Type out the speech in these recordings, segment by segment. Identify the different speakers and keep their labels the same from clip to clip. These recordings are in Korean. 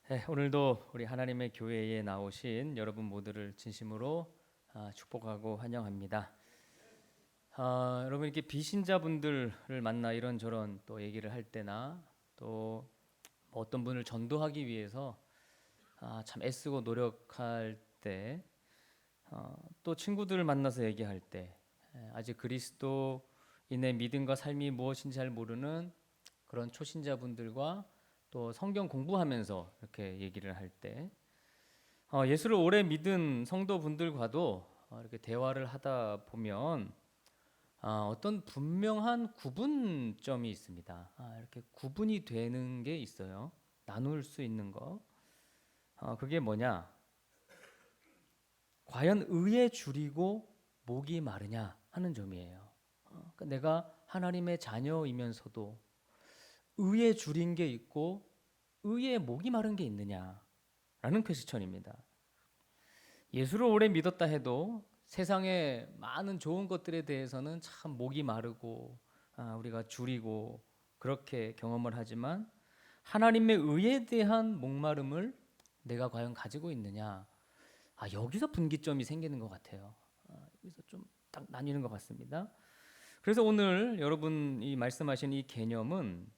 Speaker 1: 네, 오늘도 우리 하나님의 교회에 나오신 여러분 모두를 진심으로 축복하고 환영합니다. 여러분 이렇게 비신자분들을 만나 이런저런 또 얘기를 할 때나 또뭐 어떤 분을 전도하기 위해서 참 애쓰고 노력할 때, 또 친구들을 만나서 얘기할 때, 아직 그리스도인의 믿음과 삶이 무엇인지 잘 모르는 그런 초신자분들과 또 성경 공부하면서 이렇게 얘기를 할 때, 예수를 오래 믿은 성도분들과도 이렇게 대화를 하다 보면 어떤 분명한 구분점이 있습니다. 이렇게 구분이 되는 게 있어요. 나눌 수 있는 거. 그게 뭐냐? 과연 의에 줄이고 목이 마르냐 하는 점이에요. 그러니까 내가 하나님의 자녀이면서도 의에 줄인 게 있고 의에 목이 마른 게 있느냐라는 퀘스천입니다. 예수를 오래 믿었다 해도 세상의 많은 좋은 것들에 대해서는 참 목이 마르고 우리가 줄이고 그렇게 경험을 하지만 하나님의 의에 대한 목마름을 내가 과연 가지고 있느냐, 여기서 분기점이 생기는 것 같아요. 여기서 좀 딱 나뉘는 것 같습니다. 그래서 오늘 여러분이 말씀하신 이 개념은,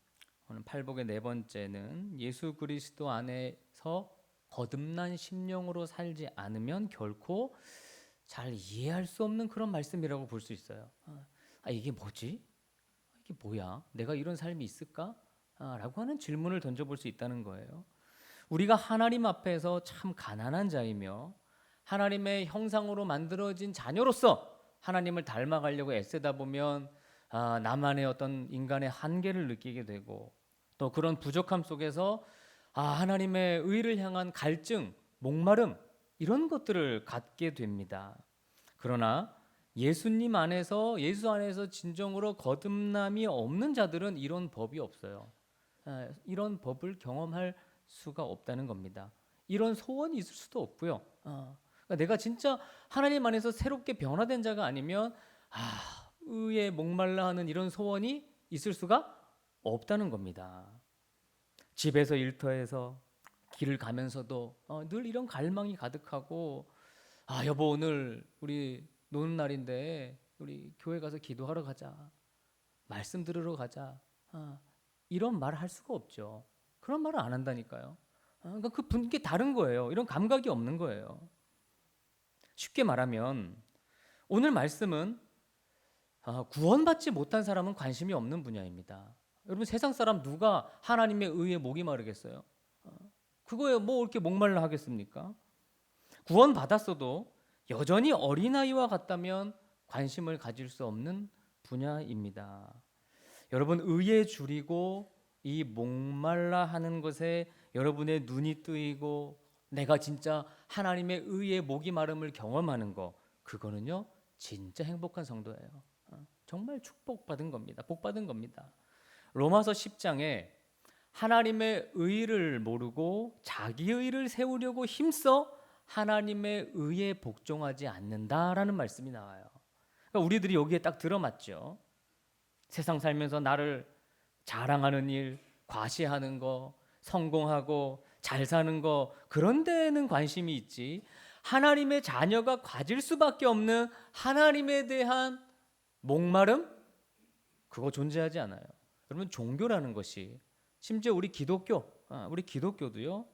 Speaker 1: 오늘 팔복의 네 번째는 예수 그리스도 안에서 거듭난 심령으로 살지 않으면 결코 잘 이해할 수 없는 그런 말씀이라고 볼 수 있어요. 이게 뭐지? 이게 뭐야? 내가 이런 삶이 있을까? 라고 하는 질문을 던져볼 수 있다는 거예요. 우리가 하나님 앞에서 참 가난한 자이며 하나님의 형상으로 만들어진 자녀로서 하나님을 닮아가려고 애쓰다 보면 나만의 어떤 인간의 한계를 느끼게 되고, 또 그런 부족함 속에서 하나님의 의를 향한 갈증, 목마름, 이런 것들을 갖게 됩니다. 그러나 예수님 안에서, 예수 안에서 진정으로 거듭남이 없는 자들은 이런 법이 없어요. 이런 법을 경험할 수가 없다는 겁니다. 이런 소원이 있을 수도 없고요. 그러니까 내가 진짜 하나님 안에서 새롭게 변화된 자가 아니면 의에 목말라 하는 이런 소원이 있을 수가 없다는 겁니다. 집에서 일터에서 길을 가면서도 늘 이런 갈망이 가득하고, 여보 오늘 우리 노는 날인데 우리 교회 가서 기도하러 가자, 말씀 들으러 가자, 이런 말을 할 수가 없죠. 그런 말을 안 한다니까요. 그러니까 그 분께 다른 거예요. 이런 감각이 없는 거예요. 쉽게 말하면 오늘 말씀은 구원받지 못한 사람은 관심이 없는 분야입니다. 여러분 세상 사람 누가 하나님의 의에 목이 마르겠어요? 그거에 뭐 이렇게 목말라 하겠습니까? 구원받았어도 여전히 어린아이와 같다면 관심을 가질 수 없는 분야입니다. 여러분 의에 줄이고 이 목말라 하는 것에 여러분의 눈이 뜨이고 내가 진짜 하나님의 의에 목이 마름을 경험하는 거, 그거는요 진짜 행복한 성도예요. 정말 축복받은 겁니다. 복받은 겁니다. 로마서 10장에 하나님의 의를 모르고 자기 의를 세우려고 힘써 하나님의 의에 복종하지 않는다라는 말씀이 나와요. 그러니까 우리들이 여기에 딱 들어맞죠. 세상 살면서 나를 자랑하는 일, 과시하는 거, 성공하고 잘 사는 거, 그런 데는 관심이 있지, 하나님의 자녀가 가질 수밖에 없는 하나님에 대한 목마름, 그거 존재하지 않아요. 여러분 종교라는 것이, 심지어 우리 기독교도요,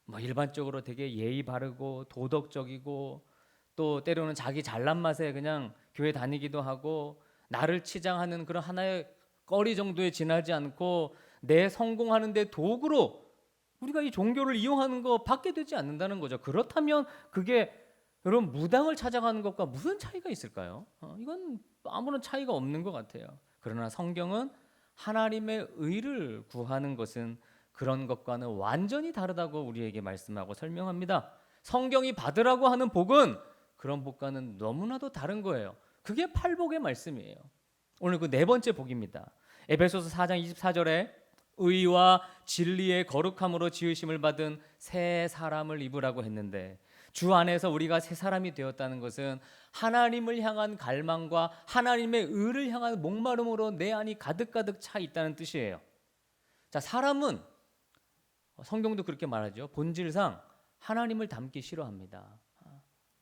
Speaker 1: 뭐 일반적으로 되게 예의 바르고 도덕적이고 또 때로는 자기 잘난 맛에 그냥 교회 다니기도 하고 나를 치장하는 그런 하나의 거리 정도에 지나지 않고 내 성공하는 데 도구로 우리가 이 종교를 이용하는 거 받게 되지 않는다는 거죠. 그렇다면 그게 여러분 무당을 찾아가는 것과 무슨 차이가 있을까요? 이건 아무런 차이가 없는 것 같아요. 그러나 성경은 하나님의 의를 구하는 것은 그런 것과는 완전히 다르다고 우리에게 말씀하고 설명합니다. 성경이 받으라고 하는 복은 그런 복과는 너무나도 다른 거예요. 그게 팔복의 말씀이에요. 오늘 그 네 번째 복입니다. 에베소서 4장 24절에 의와 진리의 거룩함으로 지으심을 받은 새 사람을 입으라고 했는데, 주 안에서 우리가 새 사람이 되었다는 것은 하나님을 향한 갈망과 하나님의 의를 향한 목마름으로 내 안이 가득가득 차 있다는 뜻이에요. 자, 사람은 성경도 그렇게 말하죠. 본질상 하나님을 닮기 싫어합니다.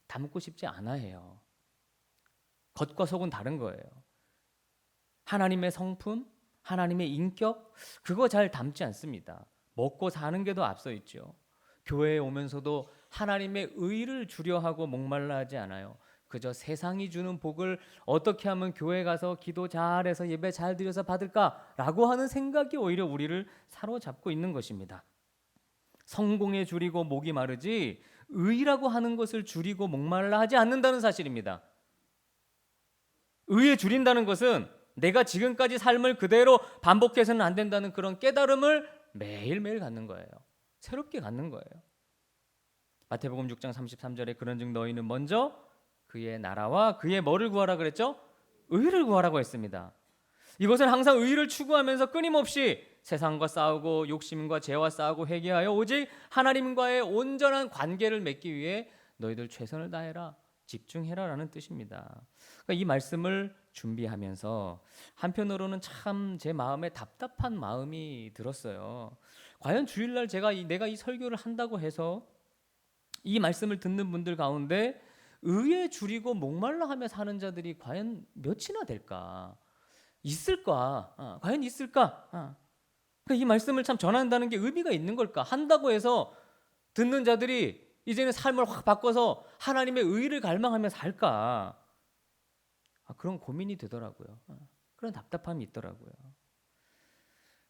Speaker 1: 닮고 싶지 않아 해요. 겉과 속은 다른 거예요. 하나님의 성품, 하나님의 인격, 그거 잘 닮지 않습니다. 먹고 사는 게 더 앞서 있죠. 교회에 오면서도 하나님의 의를 주려 하고 목말라 하지 않아요. 그저 세상이 주는 복을 어떻게 하면 교회 가서 기도 잘해서 예배 잘 드려서 받을까라고 하는 생각이 오히려 우리를 사로잡고 있는 것입니다. 성공에 줄이고 목이 마르지 의라고 하는 것을 줄이고 목말라 하지 않는다는 사실입니다. 의에 줄인다는 것은 내가 지금까지 삶을 그대로 반복해서는 안 된다는 그런 깨달음을 매일매일 갖는 거예요. 새롭게 갖는 거예요. 마태복음 6장 33절에 그런즉 너희는 먼저 그의 나라와 그의 뭐를 구하라 그랬죠? 의를 구하라고 했습니다. 이것은 항상 의를 추구하면서 끊임없이 세상과 싸우고 욕심과 죄와 싸우고 회개하여 오직 하나님과의 온전한 관계를 맺기 위해 너희들 최선을 다해라, 집중해라 라는 뜻입니다. 그러니까 이 말씀을 준비하면서 한편으로는 참 제 마음에 답답한 마음이 들었어요. 과연 주일날 내가 이 설교를 한다고 해서 이 말씀을 듣는 분들 가운데 의에 줄이고 목말라 하며 사는 자들이 과연 몇이나 될까? 있을까? 과연 있을까? 그러니까 이 말씀을 참 전한다는 게 의미가 있는 걸까? 한다고 해서 듣는 자들이 이제는 삶을 확 바꿔서 하나님의 의를 갈망하며 살까? 그런 고민이 되더라고요. 그런 답답함이 있더라고요.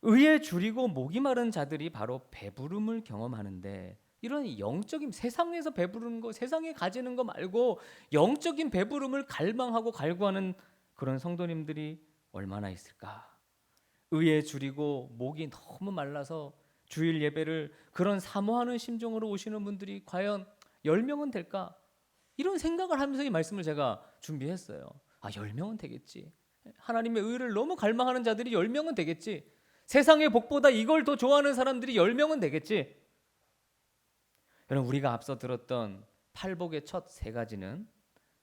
Speaker 1: 의에 줄이고 목이 마른 자들이 바로 배부름을 경험하는데 이런 영적인 세상에서 배부르는 거, 세상에 가지는 거 말고 영적인 배부름을 갈망하고 갈구하는 그런 성도님들이 얼마나 있을까? 의에 줄이고 목이 너무 말라서 주일 예배를 그런 사모하는 심정으로 오시는 분들이 과연 10명은 될까? 이런 생각을 하면서 이 말씀을 제가 준비했어요. 10명은 되겠지. 하나님의 의를 너무 갈망하는 자들이 10명은 되겠지. 세상의 복보다 이걸 더 좋아하는 사람들이 10명은 되겠지. 여러분, 우리가 앞서 들었던 팔복의 첫 3가지는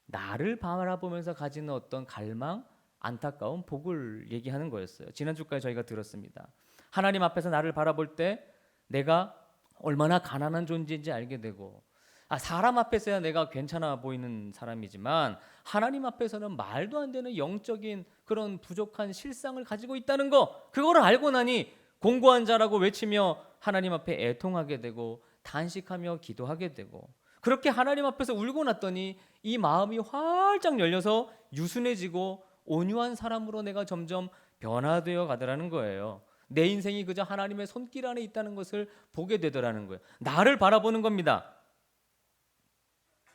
Speaker 1: 나를 바라보면서 가지는 어떤 갈망, 안타까운 복을 얘기하는 거였어요. 지난주까지 저희가 들었습니다. 하나님 앞에서 나를 바라볼 때 내가 얼마나 가난한 존재인지 알게 되고, 사람 앞에서야 내가 괜찮아 보이는 사람이지만 하나님 앞에서는 말도 안 되는 영적인 그런 부족한 실상을 가지고 있다는 거, 그거를 알고 나니 공고한 자라고 외치며 하나님 앞에 애통하게 되고 단식하며 기도하게 되고, 그렇게 하나님 앞에서 울고 났더니 이 마음이 활짝 열려서 유순해지고 온유한 사람으로 내가 점점 변화되어 가더라는 거예요. 내 인생이 그저 하나님의 손길 안에 있다는 것을 보게 되더라는 거예요. 나를 바라보는 겁니다.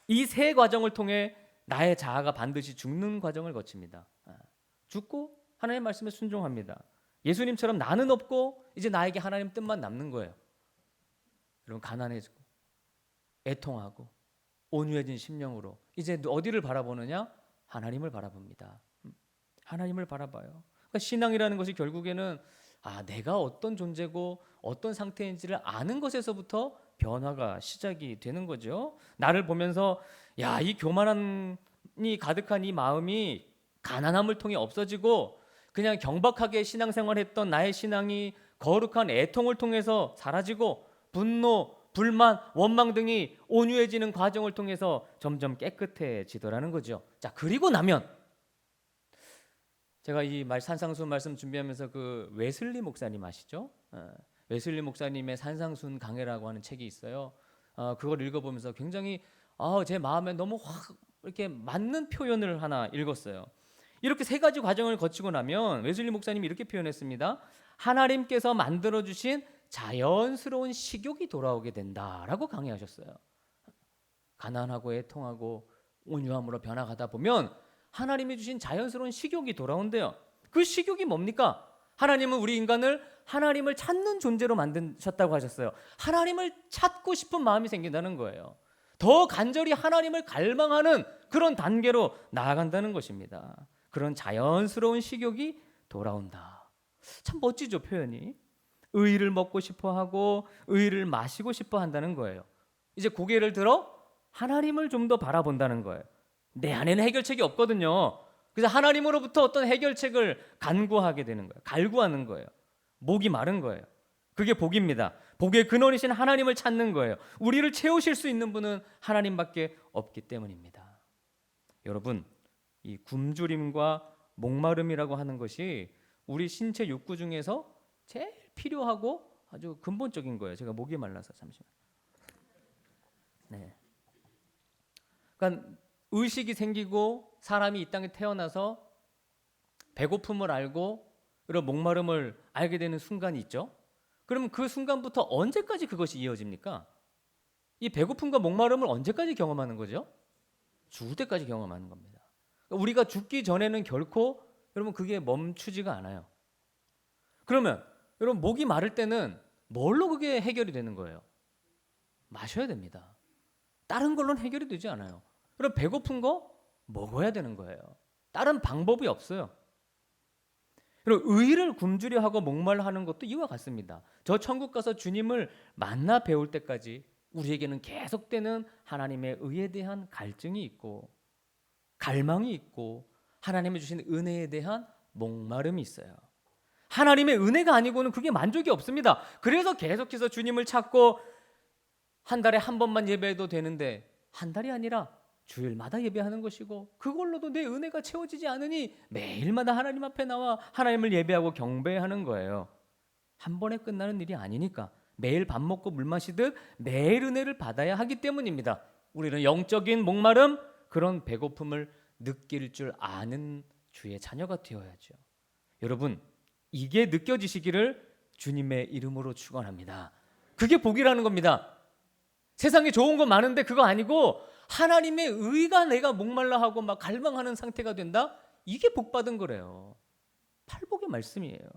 Speaker 1: 이 3 과정을 통해 나의 자아가 반드시 죽는 과정을 거칩니다. 죽고 하나님의 말씀에 순종합니다. 예수님처럼 나는 없고 이제 나에게 하나님 뜻만 남는 거예요. 여러분, 가난해지고 애통하고 온유해진 심령으로 이제 어디를 바라보느냐? 하나님을 바라봅니다. 하나님을 바라봐요. 그러니까 신앙이라는 것이 결국에는 내가 어떤 존재고 어떤 상태인지를 아는 것에서부터 변화가 시작이 되는 거죠. 나를 보면서 이 교만함이 가득한 이 마음이 가난함을 통해 없어지고 그냥 경박하게 신앙생활했던 나의 신앙이 거룩한 애통을 통해서 사라지고 분노, 불만, 원망 등이 온유해지는 과정을 통해서 점점 깨끗해지더라는 거죠. 자, 그리고 나면 제가 이 산상순 말씀 준비하면서 그 웨슬리 목사님 아시죠? 웨슬리 목사님의 산상순 강해라고 하는 책이 있어요. 그걸 읽어보면서 굉장히 제 마음에 너무 확 이렇게 맞는 표현을 하나 읽었어요. 이렇게 3가지 과정을 거치고 나면 웨슬리 목사님이 이렇게 표현했습니다. 하나님께서 만들어주신 자연스러운 식욕이 돌아오게 된다라고 강의하셨어요. 가난하고 애통하고 온유함으로 변화가다 보면 하나님이 주신 자연스러운 식욕이 돌아온대요. 그 식욕이 뭡니까? 하나님은 우리 인간을 하나님을 찾는 존재로 만드셨다고 하셨어요. 하나님을 찾고 싶은 마음이 생긴다는 거예요. 더 간절히 하나님을 갈망하는 그런 단계로 나아간다는 것입니다. 그런 자연스러운 식욕이 돌아온다. 참 멋지죠, 표현이. 의를 먹고 싶어 하고 의를 마시고 싶어 한다는 거예요. 이제 고개를 들어 하나님을 좀 더 바라본다는 거예요. 내 안에는 해결책이 없거든요. 그래서 하나님으로부터 어떤 해결책을 간구하게 되는 거예요. 갈구하는 거예요. 목이 마른 거예요. 그게 복입니다. 복의 근원이신 하나님을 찾는 거예요. 우리를 채우실 수 있는 분은 하나님밖에 없기 때문입니다. 여러분, 이 굶주림과 목마름이라고 하는 것이 우리 신체 욕구 중에서 제일 필요하고 아주 근본적인 거예요. 제가 목이 말라서 잠시만. 네. 그러니까 의식이 생기고 사람이 이 땅에 태어나서 배고픔을 알고 그리고 목마름을 알게 되는 순간이 있죠. 그러면 그 순간부터 언제까지 그것이 이어집니까? 이 배고픔과 목마름을 언제까지 경험하는 거죠? 죽을 때까지 경험하는 겁니다. 그러니까 우리가 죽기 전에는 결코 여러분 그게 멈추지가 않아요. 그러면 여러분 목이 마를 때는 뭘로 그게 해결이 되는 거예요? 마셔야 됩니다. 다른 걸로는 해결이 되지 않아요. 그럼 배고픈 거 먹어야 되는 거예요. 다른 방법이 없어요. 그리고 의를 굶주려 하고 목말라 하는 것도 이와 같습니다. 저 천국 가서 주님을 만나 배울 때까지 우리에게는 계속되는 하나님의 의에 대한 갈증이 있고 갈망이 있고 하나님이 주신 은혜에 대한 목마름이 있어요. 하나님의 은혜가 아니고는 그게 만족이 없습니다. 그래서 계속해서 주님을 찾고 한 달에 한 번만 예배해도 되는데 한 달이 아니라 주일마다 예배하는 것이고 그걸로도 내 은혜가 채워지지 않으니 매일마다 하나님 앞에 나와 하나님을 예배하고 경배하는 거예요. 한 번에 끝나는 일이 아니니까 매일 밥 먹고 물 마시듯 매일 은혜를 받아야 하기 때문입니다. 우리는 영적인 목마름, 그런 배고픔을 느낄 줄 아는 주의 자녀가 되어야죠. 여러분, 이게 느껴지시기를 주님의 이름으로 축원합니다. 그게 복이라는 겁니다. 세상에 좋은 거 많은데 그거 아니고 하나님의 의가 내가 목말라 하고 막 갈망하는 상태가 된다? 이게 복 받은 거래요. 팔복의 말씀이에요.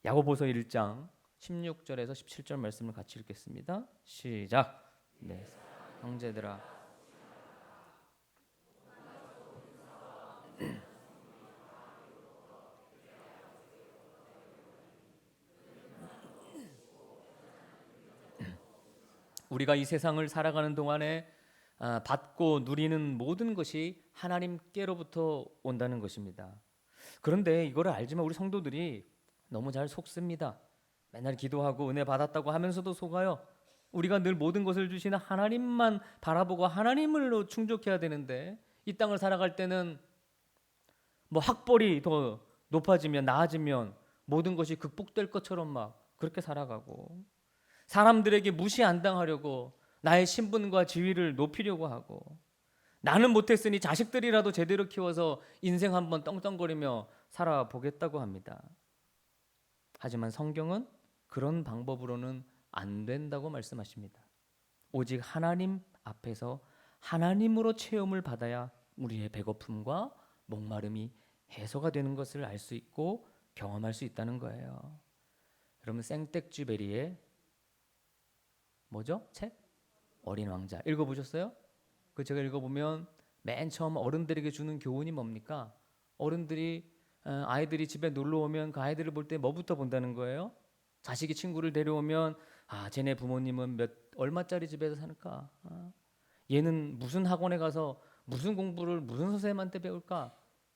Speaker 1: 야고보서 1장 16절에서 17절 말씀을 같이 읽겠습니다. 시작. 네. 형제들아 우리가 이 세상을 살아가는 동안에 받고 누리는 모든 것이 하나님께로부터 온다는 것입니다. 그런데 이거를 알지만 우리 성도들이 너무 잘 속습니다. 맨날 기도하고 은혜 받았다고 하면서도 속아요. 우리가 늘 모든 것을 주시는 하나님만 바라보고 하나님을로 충족해야 되는데 이 땅을 살아갈 때는 뭐 학벌이 더 높아지면 나아지면 모든 것이 극복될 것처럼 막 그렇게 살아가고 사람들에게 무시 안 당하려고 나의 신분과 지위를 높이려고 하고 나는 못했으니 자식들이라도 제대로 키워서 인생 한번 떵떵거리며 살아보겠다고 합니다. 하지만 성경은 그런 방법으로는 안 된다고 말씀하십니다. 오직 하나님 앞에서 하나님으로 체험을 받아야 우리의 배고픔과 목마름이 해소가 되는 것을 알 수 있고 경험할 수 있다는 거예요. 여러분 생텍쥐베리의 뭐죠? 책? 어린 왕자 읽어보셨어요? 그 제가 읽어보면 맨 처음 어른들에게 주는 교훈이 뭡니까? 어른들이 아이들이 집에 놀러 오면 그 아이들을 볼 때 뭐부터 본다는 거예요? 자식이 친구를 데려오면 쟤네 부모님은 얼마짜리 집에서 사는가? 얘는 무슨 학원에 가서 무슨 공부를 무슨 선생님한테 배울까?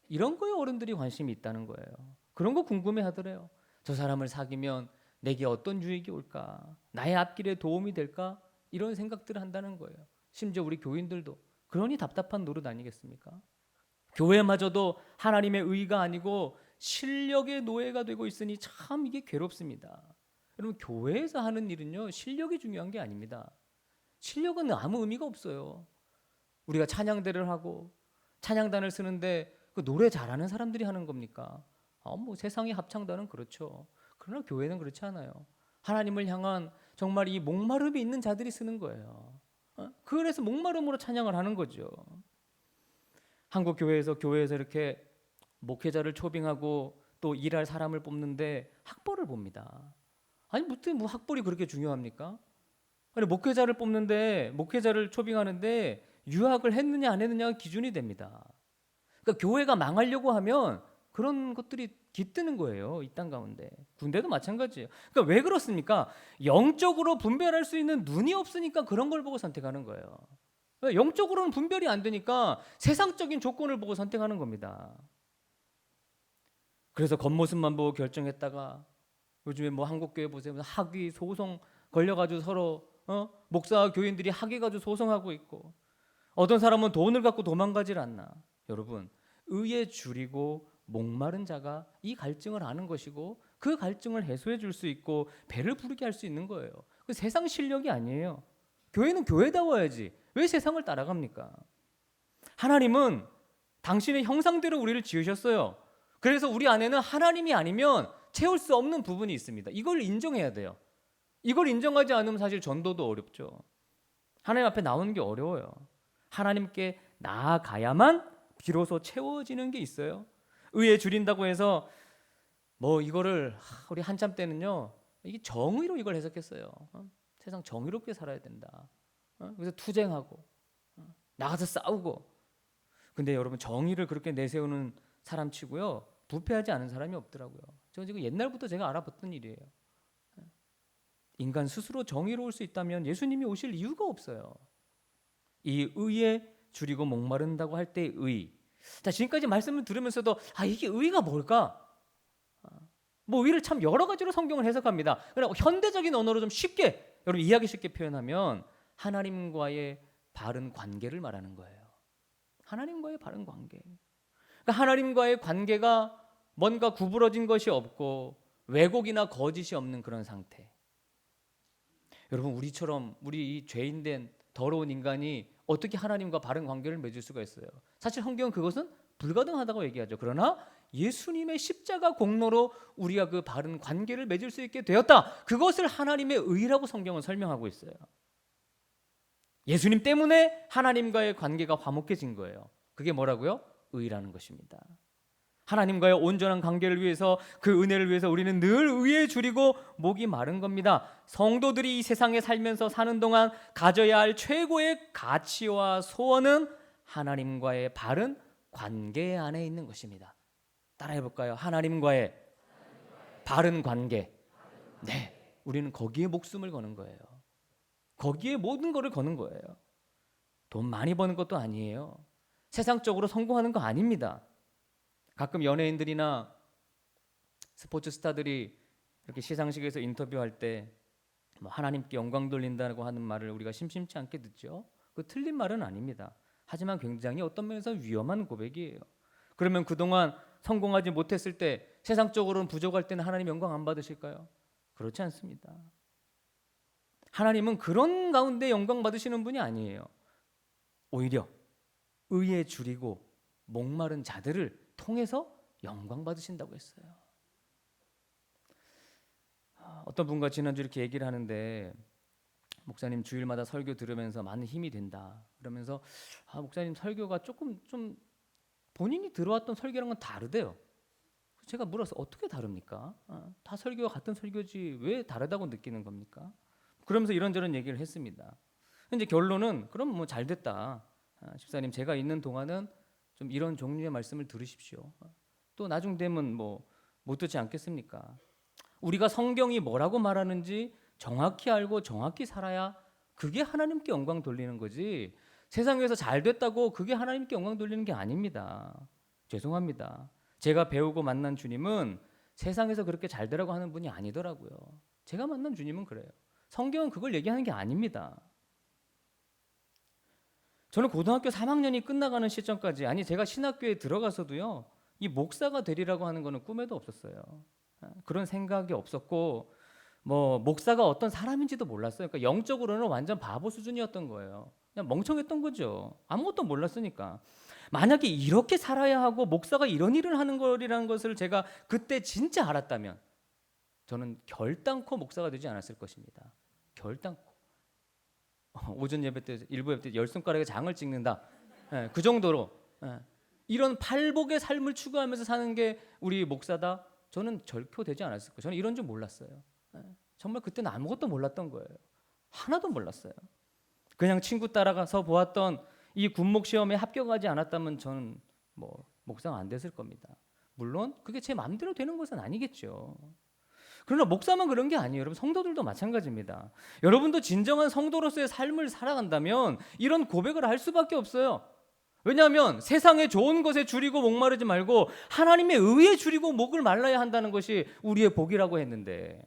Speaker 1: 이런 거에 어른들이 관심이 있다는 거예요. 그런 거 궁금해 하더래요. 저 사람을 사귀면 내게 어떤 유익이 올까? 나의 앞길에 도움이 될까? 이런 생각들을 한다는 거예요. 심지어 우리 교인들도 그러니 답답한 노릇 아니겠습니까? 교회마저도 하나님의 의가 아니고 실력의 노예가 되고 있으니 참 이게 괴롭습니다. 여러분 교회에서 하는 일은요 실력이 중요한 게 아닙니다. 실력은 아무 의미가 없어요. 우리가 찬양대를 하고 찬양단을 쓰는데 그 노래 잘하는 사람들이 하는 겁니까? 뭐 세상의 합창단은 그렇죠. 그러나 교회는 그렇지 않아요. 하나님을 향한 정말 이 목마름이 있는 자들이 쓰는 거예요. 그래서 목마름으로 찬양을 하는 거죠. 한국 교회에서 이렇게 목회자를 초빙하고 또 일할 사람을 뽑는데 학벌을 봅니다. 아니 무슨 뭐 학벌이 그렇게 중요합니까? 아니 목회자를 뽑는데 목회자를 초빙하는데 유학을 했느냐 안 했느냐가 기준이 됩니다. 그러니까 교회가 망하려고 하면 그런 것들이 깃드는 거예요. 이 땅 가운데. 군대도 마찬가지예요. 그러니까 왜 그렇습니까? 영적으로 분별할 수 있는 눈이 없으니까 그런 걸 보고 선택하는 거예요. 영적으로는 분별이 안 되니까 세상적인 조건을 보고 선택하는 겁니다. 그래서 겉모습만 보고 결정했다가 요즘에 뭐 한국교회 보세요. 학위 소송 걸려가지고 서로 목사와 교인들이 학위 가지고 소송하고 있고, 어떤 사람은 돈을 갖고 도망가질 않나. 여러분, 의에 줄이고 목마른 자가 이 갈증을 아는 것이고 그 갈증을 해소해 줄 수 있고 배를 부르게 할 수 있는 거예요. 그 세상 실력이 아니에요. 교회는 교회다워야지. 왜 세상을 따라갑니까? 하나님은 당신의 형상대로 우리를 지으셨어요. 그래서 우리 안에는 하나님이 아니면 채울 수 없는 부분이 있습니다. 이걸 인정해야 돼요. 이걸 인정하지 않으면 사실 전도도 어렵죠. 하나님 앞에 나오는 게 어려워요. 하나님께 나아가야만 비로소 채워지는 게 있어요. 의에 줄인다고 해서 뭐 이거를 우리 한참 때는요, 이게 정의로 이걸 해석했어요. 세상 정의롭게 살아야 된다. 그래서 투쟁하고 나가서 싸우고. 근데 여러분, 정의를 그렇게 내세우는 사람 치고요, 부패하지 않은 사람이 없더라고요. 저 지금 옛날부터 제가 알아봤던 일이에요. 인간 스스로 정의로울 수 있다면 예수님이 오실 이유가 없어요. 이 의에 줄이고 목마른다고 할 때의 의. 자, 지금까지 말씀을 들으면서도 이게 의가 뭘까? 뭐 의를 참 여러 가지로 성경을 해석합니다. 그러나 현대적인 언어로 좀 쉽게, 여러분 이해하기 쉽게 표현하면 하나님과의 바른 관계를 말하는 거예요. 하나님과의 바른 관계. 그러니까 하나님과의 관계가 뭔가 구부러진 것이 없고 왜곡이나 거짓이 없는 그런 상태. 여러분, 우리처럼 우리 이 죄인된 더러운 인간이 어떻게 하나님과 바른 관계를 맺을 수가 있어요? 사실 성경은 그것은 불가능하다고 얘기하죠. 그러나 예수님의 십자가 공로로 우리가 그 바른 관계를 맺을 수 있게 되었다. 그것을 하나님의 의라고 성경은 설명하고 있어요. 예수님 때문에 하나님과의 관계가 화목해진 거예요. 그게 뭐라고요? 의라는 것입니다. 하나님과의 온전한 관계를 위해서, 그 은혜를 위해서 우리는 늘 의에 줄이고 목이 마른 겁니다. 성도들이 이 세상에 살면서 사는 동안 가져야 할 최고의 가치와 소원은 하나님과의 바른 관계 안에 있는 것입니다. 따라해 볼까요? 하나님과의 바른 관계. 네, 우리는 거기에 목숨을 거는 거예요. 거기에 모든 것을 거는 거예요. 돈 많이 버는 것도 아니에요. 세상적으로 성공하는 거 아닙니다. 가끔 연예인들이나 스포츠 스타들이 이렇게 시상식에서 인터뷰할 때 뭐 하나님께 영광 돌린다고 하는 말을 우리가 심심치 않게 듣죠. 그 틀린 말은 아닙니다. 하지만 굉장히 어떤 면에서 위험한 고백이에요. 그러면 그동안 성공하지 못했을 때, 세상적으로는 부족할 때는 하나님 영광 안 받으실까요? 그렇지 않습니다. 하나님은 그런 가운데 영광 받으시는 분이 아니에요. 오히려 의에 줄이고 목마른 자들을 통해서 영광 받으신다고 했어요. 어떤 분과 지난주 이렇게 얘기를 하는데, 목사님 주일마다 설교 들으면서 많은 힘이 된다 그러면서 목사님 설교가 조금 좀 본인이 들어왔던 설교랑은 다르대요. 제가 물어서 어떻게 다릅니까? 다 설교와 같은 설교지 왜 다르다고 느끼는 겁니까? 그러면서 이런저런 얘기를 했습니다. 이제 결론은 그럼 뭐 잘 됐다. 집사님, 제가 있는 동안은 좀 이런 종류의 말씀을 들으십시오. 또 나중 되면 뭐 못 듣지 않겠습니까? 우리가 성경이 뭐라고 말하는지 정확히 알고 정확히 살아야 그게 하나님께 영광 돌리는 거지, 세상에서 잘 됐다고 그게 하나님께 영광 돌리는 게 아닙니다. 죄송합니다. 제가 배우고 만난 주님은 세상에서 그렇게 잘 되라고 하는 분이 아니더라고요. 제가 만난 주님은 그래요. 성경은 그걸 얘기하는 게 아닙니다. 저는 고등학교 3학년이 끝나가는 시점까지, 아니 제가 신학교에 들어가서도요, 이 목사가 되리라고 하는 거는 꿈에도 없었어요. 그런 생각이 없었고, 뭐 목사가 어떤 사람인지도 몰랐어요. 그러니까 영적으로는 완전 바보 수준이었던 거예요. 그냥 멍청했던 거죠. 아무것도 몰랐으니까. 만약에 이렇게 살아야 하고 목사가 이런 일을 하는 거라는 것을 제가 그때 진짜 알았다면 저는 결단코 목사가 되지 않았을 것입니다. 결단코. 오전 예배 때, 일부 예배 때 10손가락에 장을 찍는다. 그 정도로 이런 팔복의 삶을 추구하면서 사는 게 우리 목사다? 저는 절코 되지 않았을 거예요. 저는 이런 줄 몰랐어요. 정말 그때는 아무것도 몰랐던 거예요. 하나도 몰랐어요. 그냥 친구 따라가서 보았던 이 군목 시험에 합격하지 않았다면 저는 뭐 목사가 안 됐을 겁니다. 물론 그게 제 마음대로 되는 것은 아니겠죠. 그러나 목사만 그런 게 아니에요. 여러분, 성도들도 마찬가지입니다. 여러분도 진정한 성도로서의 삶을 살아간다면 이런 고백을 할 수밖에 없어요. 왜냐하면 세상의 좋은 것에 줄이고 목마르지 말고 하나님의 의에 줄이고 목을 말라야 한다는 것이 우리의 복이라고 했는데,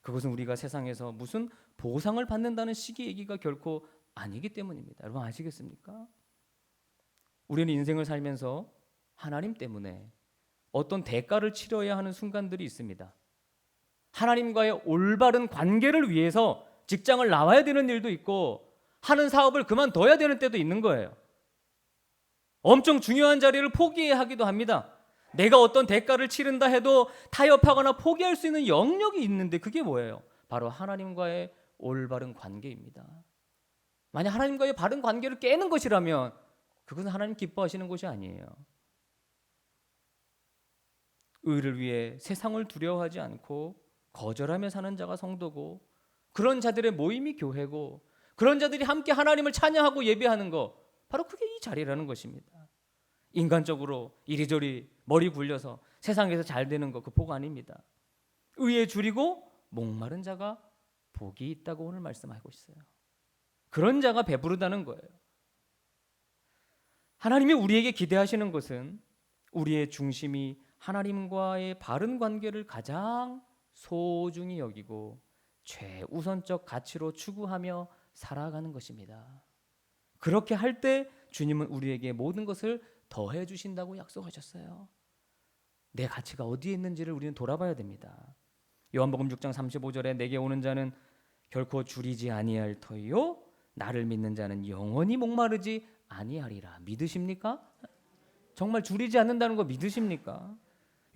Speaker 1: 그것은 우리가 세상에서 무슨 보상을 받는다는 식의 얘기가 결코 아니기 때문입니다. 여러분 아시겠습니까? 우리는 인생을 살면서 하나님 때문에 어떤 대가를 치러야 하는 순간들이 있습니다. 하나님과의 올바른 관계를 위해서 직장을 나와야 되는 일도 있고 하는 사업을 그만둬야 되는 때도 있는 거예요. 엄청 중요한 자리를 포기해야 하기도 합니다. 내가 어떤 대가를 치른다 해도 타협하거나 포기할 수 있는 영역이 있는데 그게 뭐예요? 바로 하나님과의 올바른 관계입니다. 만약 하나님과의 바른 관계를 깨는 것이라면 그것은 하나님 기뻐하시는 것이 아니에요. 의를 위해 세상을 두려워하지 않고 거절하며 사는 자가 성도고, 그런 자들의 모임이 교회고, 그런 자들이 함께 하나님을 찬양하고 예배하는 거, 바로 그게 이 자리라는 것입니다. 인간적으로 이리저리 머리 굴려서 세상에서 잘 되는 거 그 복 아닙니다. 의에 줄이고 목마른 자가 복이 있다고 오늘 말씀하고 있어요. 그런 자가 배부르다는 거예요. 하나님이 우리에게 기대하시는 것은 우리의 중심이 하나님과의 바른 관계를 가장 소중히 여기고 최우선적 가치로 추구하며 살아가는 것입니다. 그렇게 할 때 주님은 우리에게 모든 것을 더해 주신다고 약속하셨어요. 내 가치가 어디에 있는지를 우리는 돌아봐야 됩니다. 요한복음 6장 35절에 내게 오는 자는 결코 줄이지 아니할 터이요 나를 믿는 자는 영원히 목마르지 아니하리라. 믿으십니까? 정말 줄이지 않는다는 거 믿으십니까?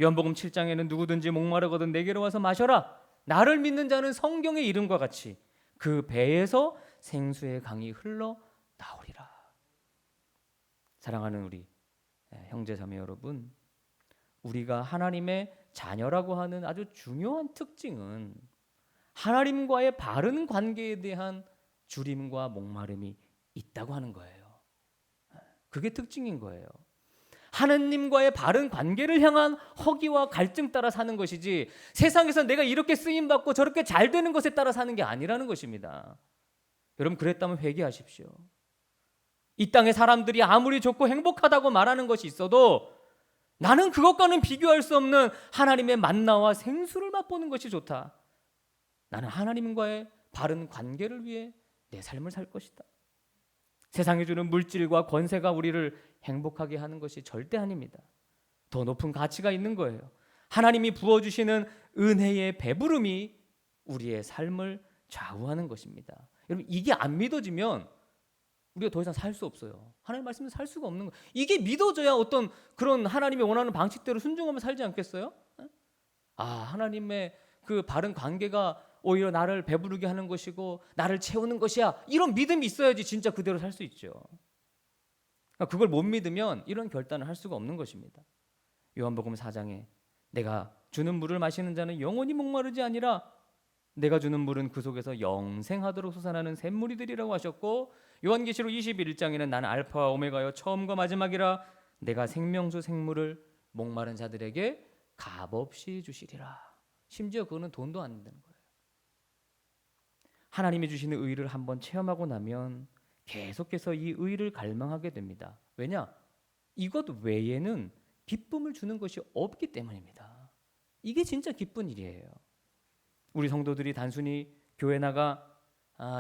Speaker 1: 요한복음 7장에는 누구든지 목마르거든 내게로 와서 마셔라. 나를 믿는 자는 성경의 이름과 같이 그 배에서 생수의 강이 흘러 나오리라. 사랑하는 우리 형제 자매 여러분, 우리가 하나님의 자녀라고 하는 아주 중요한 특징은 하나님과의 바른 관계에 대한 줄임과 목마름이 있다고 하는 거예요. 그게 특징인 거예요. 하나님과의 바른 관계를 향한 허기와 갈증 따라 사는 것이지 세상에서 내가 이렇게 쓰임받고 저렇게 잘 되는 것에 따라 사는 게 아니라는 것입니다. 여러분 그랬다면 회개하십시오. 이 땅의 사람들이 아무리 좋고 행복하다고 말하는 것이 있어도 나는 그것과는 비교할 수 없는 하나님의 만나와 생수를 맛보는 것이 좋다. 나는 하나님과의 바른 관계를 위해 내 삶을 살 것이다. 세상이 주는 물질과 권세가 우리를 행복하게 하는 것이 절대 아닙니다. 더 높은 가치가 있는 거예요. 하나님이 부어주시는 은혜의 배부름이 우리의 삶을 좌우하는 것입니다. 여러분 이게 안 믿어지면 우리가 더 이상 살 수 없어요. 하나님 말씀은 살 수가 없는 거예요. 이게 믿어져야 어떤 그런 하나님이 원하는 방식대로 순종하며 살지 않겠어요? 하나님의 그 바른 관계가 오히려 나를 배부르게 하는 것이고 나를 채우는 것이야. 이런 믿음이 있어야지 진짜 그대로 살 수 있죠. 그걸 못 믿으면 이런 결단을 할 수가 없는 것입니다. 요한복음 4장에 내가 주는 물을 마시는 자는 영원히 목마르지 아니라 내가 주는 물은 그 속에서 영생하도록 솟아나는 샘물이 되리라고 하셨고, 요한계시록 21장에는 나는 알파와 오메가여 처음과 마지막이라 내가 생명수 생물을 목마른 자들에게 값없이 주시리라. 심지어 그거는 돈도 안 되는 거예요. 하나님이 주시는 의를 한번 체험하고 나면 계속해서 이 의를 갈망하게 됩니다. 왜냐? 이것 외에는 기쁨을 주는 것이 없기 때문입니다. 이게 진짜 기쁜 일이에요. 우리 성도들이 단순히 교회 나가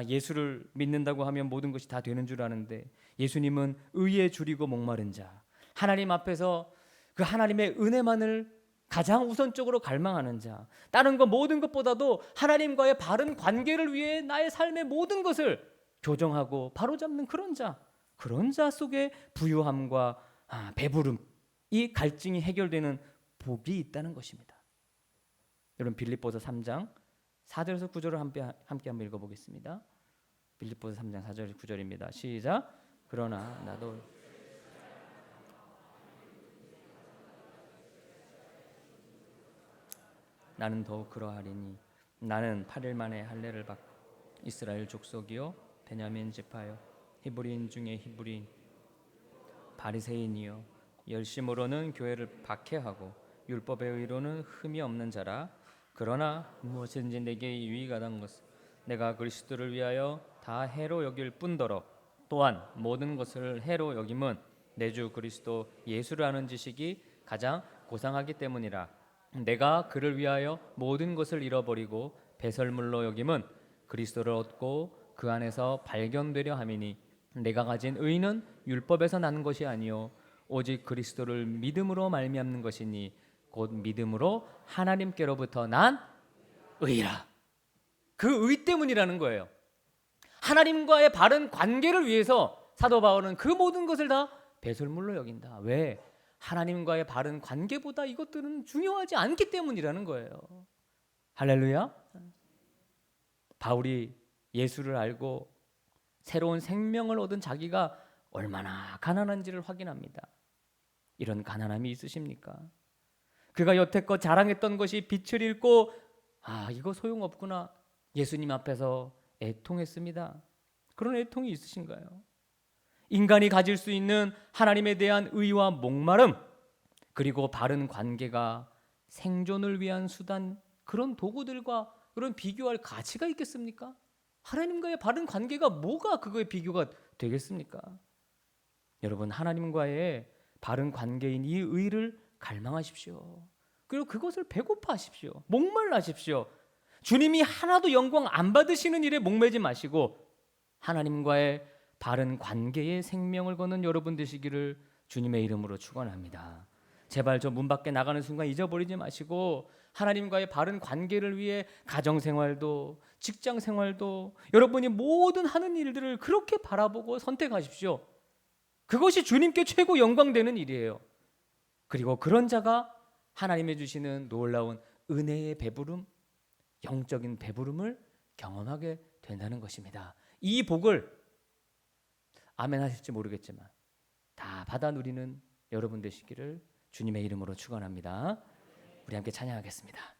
Speaker 1: 예수를 믿는다고 하면 모든 것이 다 되는 줄 아는데, 예수님은 의에 줄이고 목마른 자, 하나님 앞에서 그 하나님의 은혜만을 가장 우선적으로 갈망하는 자, 다른 것 모든 것보다도 하나님과의 바른 관계를 위해 나의 삶의 모든 것을 교정하고 바로잡는 그런 자 속에 부유함과 배부름, 이 갈증이 해결되는 복이 있다는 것입니다. 여러분 빌립보서 3장 4절에서 9절을 함께 한번 읽어보겠습니다. 빌립보서 3장 4절 9절입니다. 시작. 그러나 나도 나는 더욱 그러하리니 나는 8일 만에 할례를 받고 이스라엘 족속이요 베냐민 지파요 히브리인 중에 히브리인 바리새인이요 열심으로는 교회를 박해하고 율법의 의로는 흠이 없는 자라. 그러나 무엇인지 내게 유익하던 것은 내가 그리스도를 위하여 다 해로 여길 뿐더러 또한 모든 것을 해로 여김은 내 주 그리스도 예수를 아는 지식이 가장 고상하기 때문이라. 내가 그를 위하여 모든 것을 잃어버리고 배설물로 여김은 그리스도를 얻고 그 안에서 발견되려 함이니 내가 가진 의는 율법에서 나는 것이 아니요 오직 그리스도를 믿음으로 말미암는 것이니 곧 믿음으로 하나님께로부터 난 의라. 그 의 때문이라는 거예요. 하나님과의 바른 관계를 위해서 사도 바울은 그 모든 것을 다 배설물로 여긴다. 왜? 하나님과의 바른 관계보다 이것들은 중요하지 않기 때문이라는 거예요. 할렐루야. 바울이 예수를 알고 새로운 생명을 얻은 자기가 얼마나 가난한지를 확인합니다. 이런 가난함이 있으십니까? 그가 여태껏 자랑했던 것이 빛을 잃고 이거 소용없구나. 예수님 앞에서 애통했습니다. 그런 애통이 있으신가요? 인간이 가질 수 있는 하나님에 대한 의와 목마름, 그리고 바른 관계가 생존을 위한 수단, 그런 도구들과 그런 비교할 가치가 있겠습니까? 하나님과의 바른 관계가 뭐가 그거에 비교가 되겠습니까? 여러분, 하나님과의 바른 관계인 이 의를 갈망하십시오. 그리고 그것을 배고파하십시오. 목말라하십시오. 주님이 하나도 영광 안 받으시는 일에 목매지 마시고 하나님과의 바른 관계에 생명을 거는 여러분 되시기를 주님의 이름으로 축원합니다. 제발 저 문 밖에 나가는 순간 잊어버리지 마시고 하나님과의 바른 관계를 위해 가정생활도 직장생활도 여러분이 모든 하는 일들을 그렇게 바라보고 선택하십시오. 그것이 주님께 최고 영광되는 일이에요. 그리고 그런 자가 하나님이 주시는 놀라운 은혜의 배부름, 영적인 배부름을 경험하게 된다는 것입니다. 이 복을 아멘 하실지 모르겠지만 다 받아 누리는 여러분 되시기를 주님의 이름으로 축원합니다. 우리 함께 찬양하겠습니다.